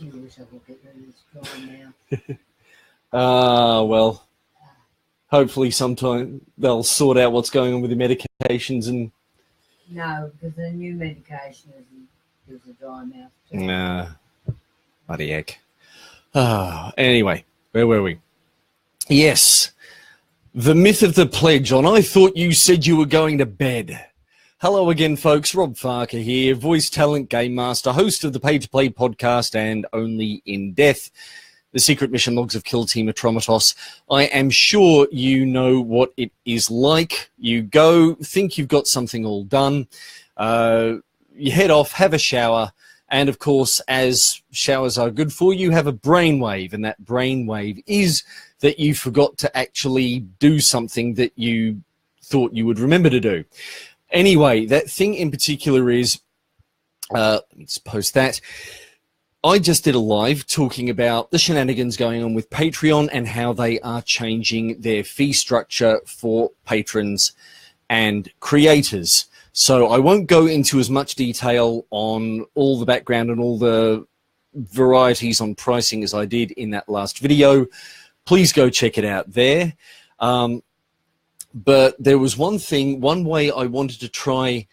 I wish I could get rid of this dry now. Well, hopefully sometime they'll sort out what's going on with the medications and... No, because the new medication gives a dry mouth too. Bloody heck. Anyway, where were we? Yes, the myth of the pledge on I Thought You Said You Were Going to Bed. Hello again, folks. Rob Farker here, voice talent, game master, host of the Pay to Play podcast and Only in Death, the secret mission logs of Kill Team Atromitos. I am sure you know what it is like. You go, think you've got something all done, you head off, have a shower, and of course, as showers are good for you, have a brainwave, and that brainwave is that you forgot to actually do something that you thought you would remember to do. Anyway, that thing in particular is, let me just post that. I just did a live talking about the shenanigans going on with Patreon and how they are changing their fee structure for patrons and creators. So I won't go into as much detail on all the background and all the varieties on pricing as I did in that last video. Please go check it out there. But there was one way I wanted to try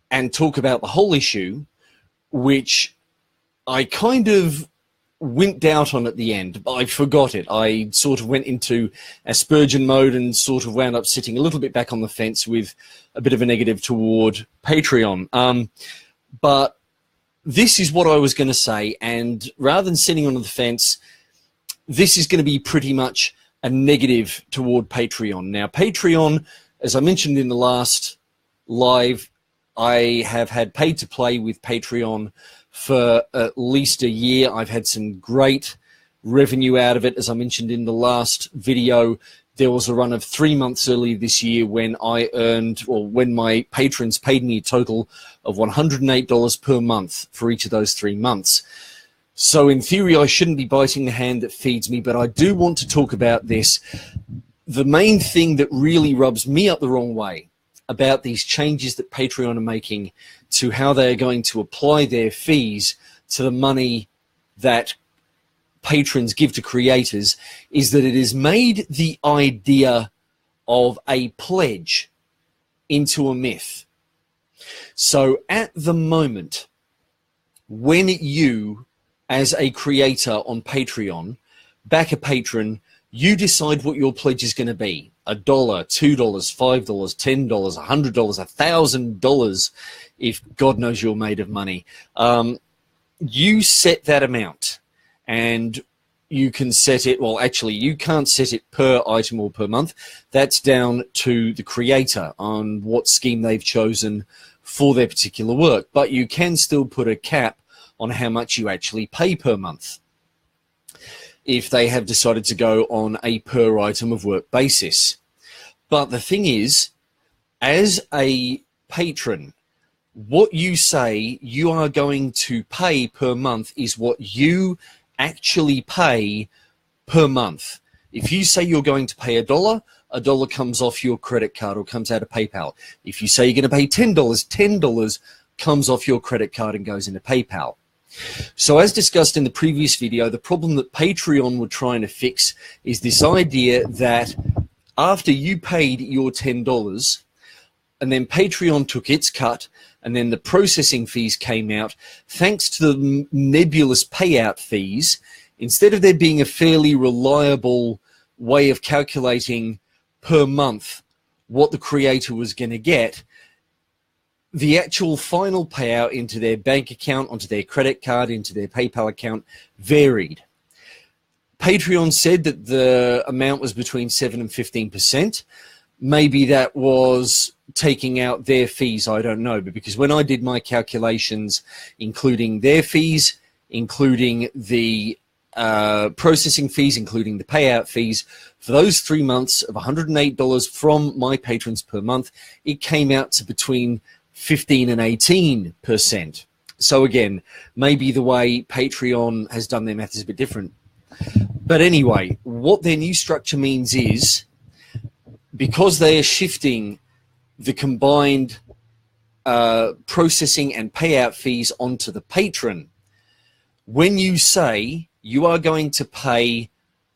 and talk about the whole issue, which I kind of winked out on at the end. I forgot it. I sort of went into Aspersion mode and sort of wound up sitting a little bit back on the fence with a bit of a negative toward Patreon. But this is what I was going to say, and rather than sitting on the fence, this is going to be pretty much a negative toward Patreon. Now, Patreon, as I mentioned in the last live, I have had paid to play with Patreon for at least a year. I've had some great revenue out of it. As I mentioned in the last video, there was a run of 3 months earlier this year when I earned, or when my patrons paid me a total of $108 per month for each of those 3 months. So in theory, I shouldn't be biting the hand that feeds me, but I do want to talk about this. The main thing that really rubs me up the wrong way about these changes that Patreon are making to how they are going to apply their fees to the money that patrons give to creators is that it has made the idea of a pledge into a myth. So at the moment, when you, as a creator on Patreon, back a patron, you decide what your pledge is going to be. $1, $2, $5, $10, $100, $1,000, if God knows you're made of money. You set that amount, and you can set it, well, actually, you can't set it per item or per month. That's down to the creator on what scheme they've chosen for their particular work. But you can still put a cap on how much you actually pay per month if they have decided to go on a per item of work basis. But the thing is, as a patron, what you say you are going to pay per month is what you actually pay per month. If you say you're going to pay $1, $1 comes off your credit card or comes out of PayPal. If you say you're going to pay $10, $10 comes off your credit card and goes into PayPal. So as discussed in the previous video, the problem that Patreon were trying to fix is this idea that after you paid your $10 and then Patreon took its cut and then the processing fees came out, thanks to the nebulous payout fees, instead of there being a fairly reliable way of calculating per month what the creator was going to get, the actual final payout into their bank account, onto their credit card, into their PayPal account varied. Patreon said that the amount was between 7 and 15%. Maybe that was taking out their fees, I don't know. But because when I did my calculations, including their fees, including the processing fees, including the payout fees, for those 3 months of $108 from my patrons per month, it came out to between 15 and 18%. So again, maybe the way Patreon has done their math is a bit different. But anyway, what their new structure means is, because they are shifting the combined processing and payout fees onto the patron, when you say you are going to pay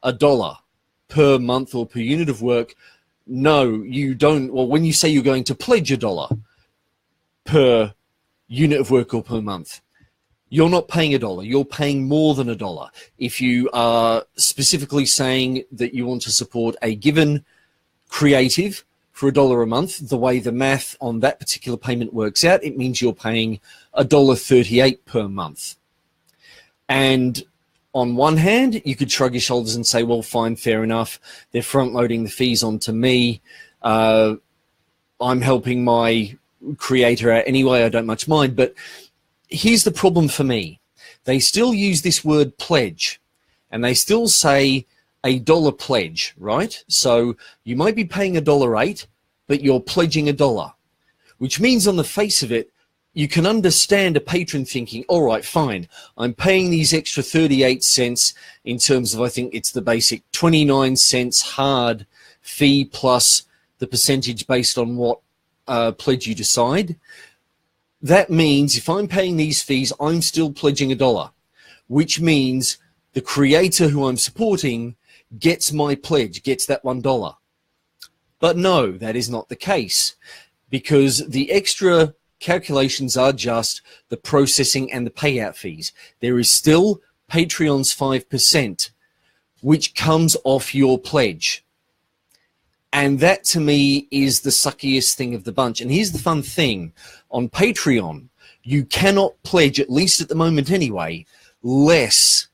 $1 per month or per unit of work, no, you don't. Well, when you say you're going to pledge $1 per unit of work or per month, you're not paying $1. You're paying more than $1. If you are specifically saying that you want to support a given creative for $1 a month, the way the math on that particular payment works out, it means you're paying $1.38 per month. And on one hand, you could shrug your shoulders and say, well, fine, fair enough. They're front-loading the fees onto me. I'm helping my creator out anyway. I don't much mind. But here's the problem for me. They still use this word pledge, and they still say $1 pledge, right? So you might be paying $1.08, but you're pledging $1, which means on the face of it, you can understand a patron thinking, all right, fine, I'm paying these extra 38 cents in terms of, I think it's the basic 29 cents hard fee plus the percentage based on what pledge you decide. That means if I'm paying these fees, I'm still pledging $1, which means the creator who I'm supporting gets my pledge, gets that $1. But no, that is not the case, because the extra calculations are just the processing and the payout fees. There is still Patreon's 5%, which comes off your pledge. And that to me is the suckiest thing of the bunch. And here's the fun thing. On Patreon, you cannot pledge, at least at the moment anyway, less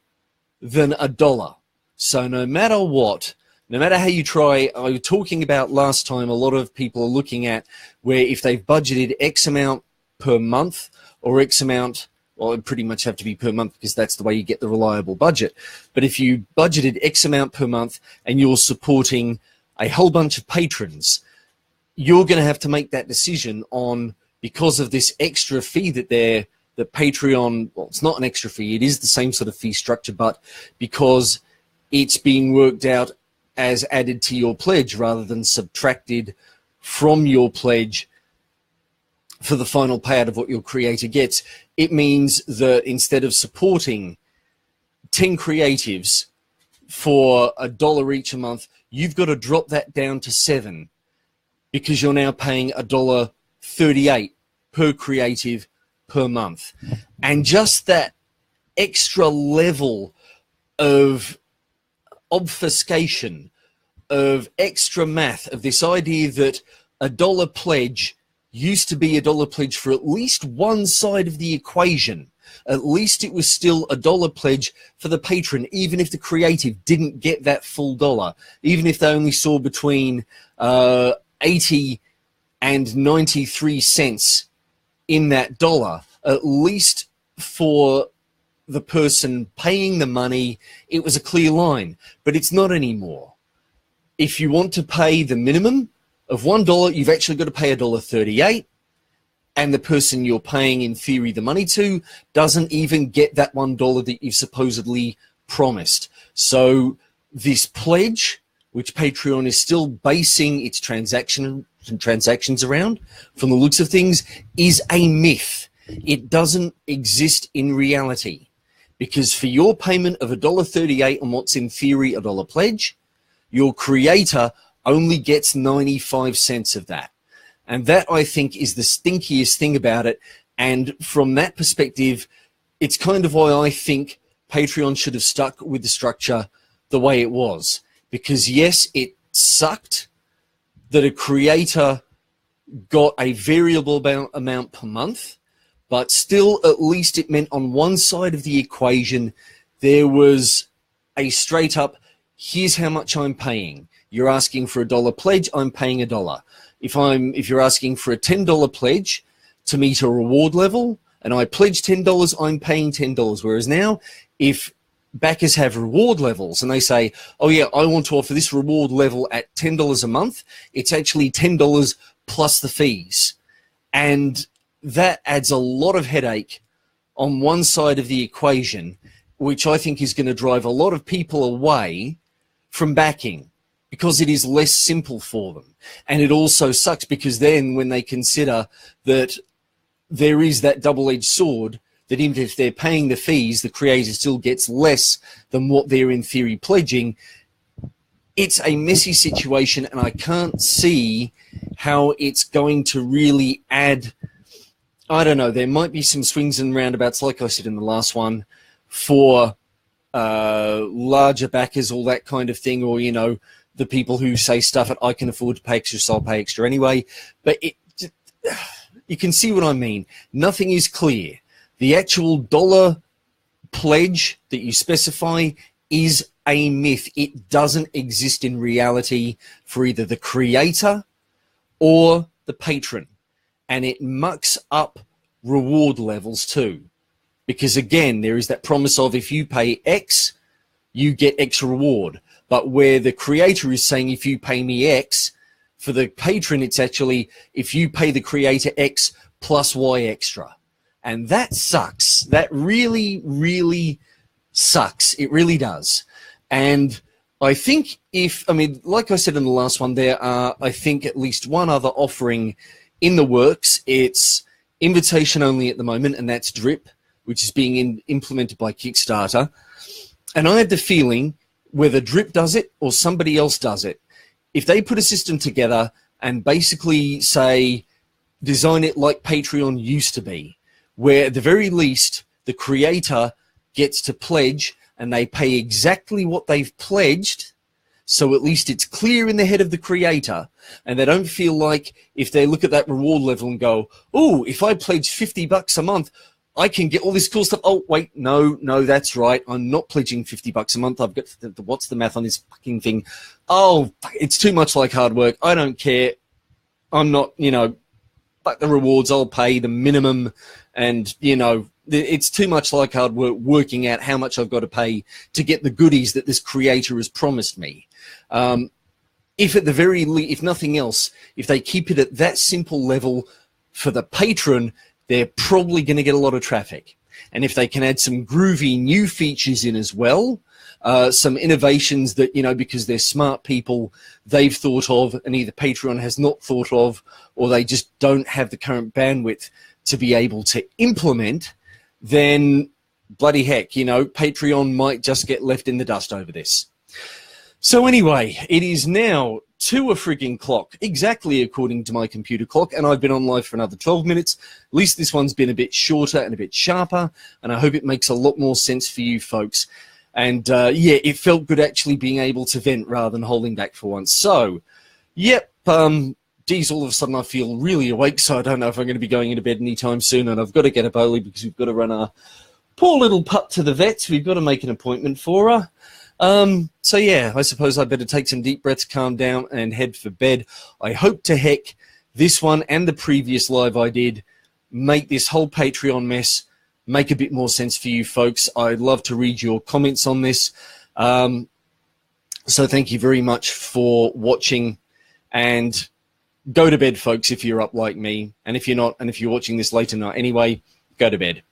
than $1. So no matter what, no matter how you try, I was talking about last time, a lot of people are looking at where if they've budgeted X amount per month or X amount, well, it pretty much have to be per month because that's the way you get the reliable budget. But if you budgeted X amount per month and you're supporting a whole bunch of patrons, you're going to have to make that decision on, because of this extra fee that Patreon, well, it's not an extra fee, it is the same sort of fee structure, but because it's being worked out as added to your pledge rather than subtracted from your pledge for the final payout of what your creator gets, it means that instead of supporting 10 creatives for $1 each a month, you've got to drop that down to 7 because you're now paying $1.38 per creative per month. And just that extra level of obfuscation, of extra math, of this idea that $1 pledge used to be $1 pledge for at least one side of the equation. At least it was still $1 pledge for the patron, even if the creative didn't get that full dollar, even if they only saw between 80 and 93 cents in that dollar. At least for the person paying the money, it was a clear line, but it's not anymore. If you want to pay the minimum of $1, you've actually got to pay $1.38, and the person you're paying, in theory, the money to doesn't even get that $1 that you've supposedly promised. So this pledge, which Patreon is still basing its transactions around, from the looks of things, is a myth. It doesn't exist in reality, because for your payment of $1.38 on what's in theory $1 pledge, your creator only gets 95 cents of that. And that, I think, is the stinkiest thing about it. And from that perspective, it's kind of why I think Patreon should have stuck with the structure the way it was. Because yes, it sucked that a creator got a variable amount per month, but still, at least it meant on one side of the equation, there was a straight up, here's how much I'm paying. You're asking for $1 pledge, I'm paying $1. If you're asking for a $10 pledge to meet a reward level, and I pledge $10, I'm paying $10. Whereas now, if backers have reward levels and they say, oh yeah, I want to offer this reward level at $10 a month, it's actually $10 plus the fees. And that adds a lot of headache on one side of the equation, which I think is going to drive a lot of people away from backing, because it is less simple for them. And it also sucks because then when they consider that there is that double-edged sword that even if they're paying the fees, the creator still gets less than what they're in theory pledging. It's a messy situation, and I can't see how it's going to really add. I don't know. There might be some swings and roundabouts, like I said in the last one, for larger backers, all that kind of thing, or, you know, the people who say stuff at I can afford to pay extra, so I'll pay extra anyway. But you can see what I mean. Nothing is clear. The actual dollar pledge that you specify is a myth. It doesn't exist in reality for either the creator or the patron. And it mucks up reward levels too. Because again, there is that promise of if you pay X, you get X reward. But where the creator is saying if you pay me X, for the patron it's actually if you pay the creator X plus Y extra. And that sucks. That really, really sucks. It really does. And I think like I said in the last one, there are, I think, at least one other offering in the works. It's invitation only at the moment, and that's Drip, which is being implemented by Kickstarter. And I have the feeling whether Drip does it or somebody else does it, if they put a system together and basically say, design it like Patreon used to be, where at the very least the creator gets to pledge and they pay exactly what they've pledged, so at least it's clear in the head of the creator, and they don't feel like if they look at that reward level and go, oh, if I pledge $50 a month, I can get all this cool stuff. Oh, wait, no, that's right. I'm not pledging $50 a month. I've got what's the math on this fucking thing? Oh, it's too much like hard work. I don't care. I'm not, but the rewards, I'll pay the minimum. And, it's too much like hard work working out how much I've got to pay to get the goodies that this creator has promised me. If at the very least, if nothing else, if they keep it at that simple level for the patron, they're probably going to get a lot of traffic. And if they can add some groovy new features in as well, some innovations that, because they're smart people, they've thought of and either Patreon has not thought of, or they just don't have the current bandwidth to be able to implement, then bloody heck, Patreon might just get left in the dust over this. So anyway, it is now 2 a frigging clock, exactly according to my computer clock, and I've been on live for another 12 minutes. At least this one's been a bit shorter and a bit sharper, and I hope it makes a lot more sense for you folks. And yeah, it felt good actually being able to vent rather than holding back for once. So, yep, geez, all of a sudden I feel really awake, so I don't know if I'm going to be going into bed anytime soon, and I've got to get a Bowley because we've got to run our poor little pup to the vets. We've got to make an appointment for her. So yeah, I suppose I better take some deep breaths, calm down, and head for bed. I hope to heck this one and the previous live I did make this whole Patreon mess make a bit more sense for you folks. I'd love to read your comments on this. So thank you very much for watching, and go to bed, folks, if you're up like me. And if you're not, and if you're watching this later night anyway, go to bed.